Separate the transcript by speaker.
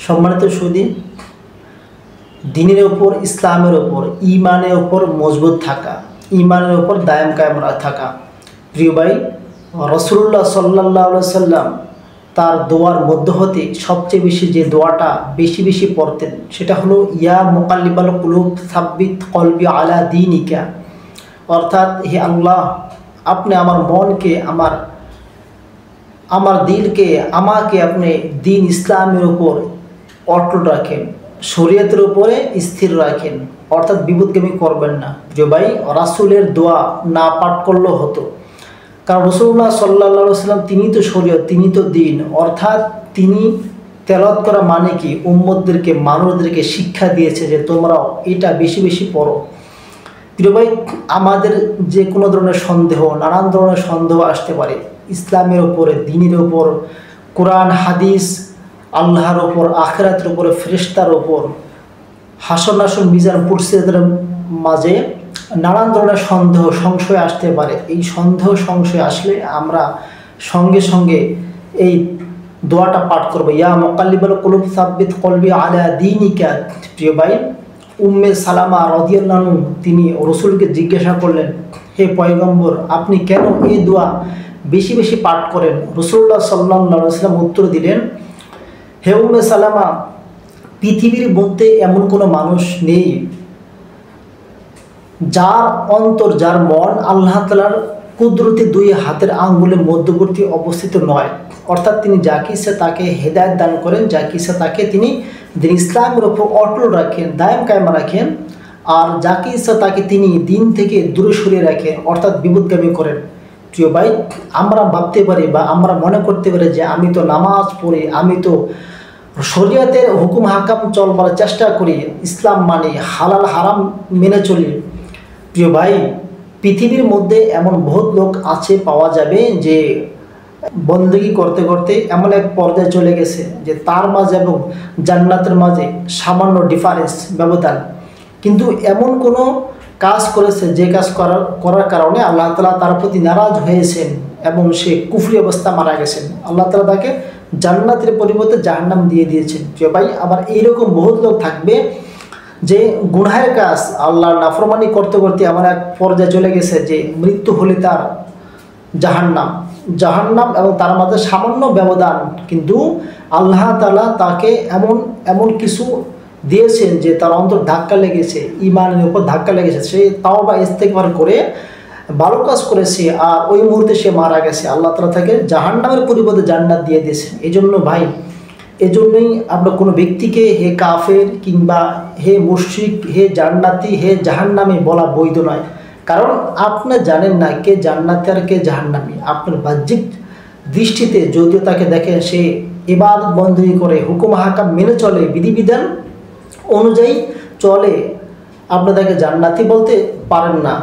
Speaker 1: সম্মানিত সুদী, দিনের ওপর, ইসলামের ওপর, ইমানের ওপর মজবুত থাকা, ইমানের ওপর দায়াম কায়েম থাকা। প্রিয় ভাই, রাসূলুল্লাহ সাল্লাল্লাহু আলাইহি সাল্লাম তার দোয়ার মধ্য হতে সবচেয়ে বেশি যে দোয়াটা বেশি বেশি পড়তেন সেটা হলো ইয়া মুকাল্লিবাল কুলুব সাব্বিত কলবি আলা দীনিকা। অর্থাৎ, হে আল্লাহ, আপনি আমার মনকে, আমার দিলকে, আমাকে আপনি দিন ইসলামের উপর অটল রাখেন, শরীয়তের উপরে স্থির রাখেন, অর্থাৎ বিপদগামী করবেন না। যে ভাই, রাসূলের দোয়া না পাঠ করলেও হতো, কারণ রাসূলুল্লাহ সাল্লাল্লাহু আলাইহি ওয়াসাল্লাম তিনি তো শরীয়ত, তিনি তো দিন, অর্থাৎ তিনি তেলাওয়াত করা মানে কি উম্মতদেরকে, মানুষদেরকে শিক্ষা দিয়েছে যে তোমরাও এটা বেশি বেশি পড়ো। প্রিয় ভাই, আমাদের যে কোনো ধরনের সন্দেহ, নানান ধরনের সন্দেহ আসতে পারে ইসলামের ওপরে, দ্বীনের ওপর, কোরআন হাদিস, আল্লাহর ওপর, আখিরাতের উপরে, ফেরেশতার ওপর, হাসর নাসর মিজান পুরসিরাতের মাঝে নানান ধরনের সন্দেহ সংশয় আসতে পারে। এই সন্দেহ সংশয় আসলে আমরা সঙ্গে সঙ্গে এই দোয়াটা পাঠ করবো, ইয়া মুকাল্লিবাল কুলুব সাব্বিত কলবি আলা দীনিকা। প্রিয় ভাই, উম্মে সালামা রাদিয়াল্লাহু আনহা তিনি রাসূলকে জিজ্ঞাসা করলেন, হে পয়গম্বর, আপনি কেন এই দোয়া বেশি বেশি পাঠ করেন? রাসূলুল্লাহ সাল্লাল্লাহু আলাইহি ওয়াসাল্লাম উত্তর দিলেন, হে উম্মে সালামা, পৃথিবীর মধ্যে এমন কোনো মানুষ নেই যার অন্তর, যার মন আল্লাহ তাআলার কুদরতি দুই হাতের আঙ্গুলের মধ্যবর্তী অবস্থিত নয়। অর্থাৎ তিনি যাকে ইচ্ছা তাকে হেদায়েত দান করেন, যাকে ইচ্ছা তাকে তিনি দিন ইসলামের ওপর অটল রাখেন, দায়াম কায়েম রাখেন, আর যাকে ইচ্ছা তাকে তিনি দিন থেকে দূরে সরিয়ে রাখেন, অর্থাৎ বিপদগামী করেন। প্রিয় ভাই, আমরা ভাবতে পারি বা আমরা মনে করতে পারি যে আমি তো নামাজ পড়ি, আমি তো শরীয়তের হুকুম হাকাম চলবার চেষ্টা করি, ইসলাম মানি, হালাল হারাম মেনে চলি। প্রিয় ভাই, পৃথিবীর মধ্যে এমন বহুত লোক আছে, পাওয়া যাবে যে বন্দেগী করতে করতে এমন এক পর্যায়ে চলে গেছে যে তার মাঝে এবং জান্নাতের মাঝে সামান্য ডিফারেন্স, ব্যবধান। কিন্তু এমন কোনো কাজ করেছে যে কাজ করার কারণে আল্লাহ তাআলা তার প্রতি নারাজ হয়েছেন এবং সে কুফরি অবস্থা মারা গেছেন। আল্লাহ তাআলা তাকে জান্নাতের পরিবর্তে জাহান্নাম দিয়ে দিয়েছেন। প্রিয় ভাই, আবার এইরকম বহুত লোক থাকবে যে গুনাহের কাজ, আল্লাহর নাফরমানি করতে করতে এমন এক পর্যায়ে চলে গেছে যে মৃত্যু হলে তার জাহান্নাম এবং তার মাঝে সামান্য ব্যবধান, কিন্তু আল্লাহ তাআলা তাকে এমন কিছু দিয়েছেন যে তার অন্তর ধাক্কা লেগেছে, ইমানের উপর ধাক্কা লেগেছে, সে তাওবা ইস্তেগফার করে ভালো কাজ করেছে, আর ওই মুহূর্তে সে মারা গেছে। আল্লাহ তাআলা তাকে জাহান্নামের পরিবর্তে জান্নাত দিয়ে দিয়েছেন। এজন্যই আমরা কোনো ব্যক্তিকে হে কাফের কিংবা হে মুশরিক, হে জান্নাতি, হে জাহান্নামী বলা বৈধ নয়। কারণ আপনি জানেন না কে জান্নাতি আর কে জাহান্নামী। আপনার বাহ্যিক দৃষ্টিতে যদিও তাকে দেখেন সে ইবাদত বন্দেগী করে, হুকুম হাকাম মেনে চলে, বিধিবিধান অনুযায়ী চলে, আপনি তাকে জান্নাতি বলতে পারেন না।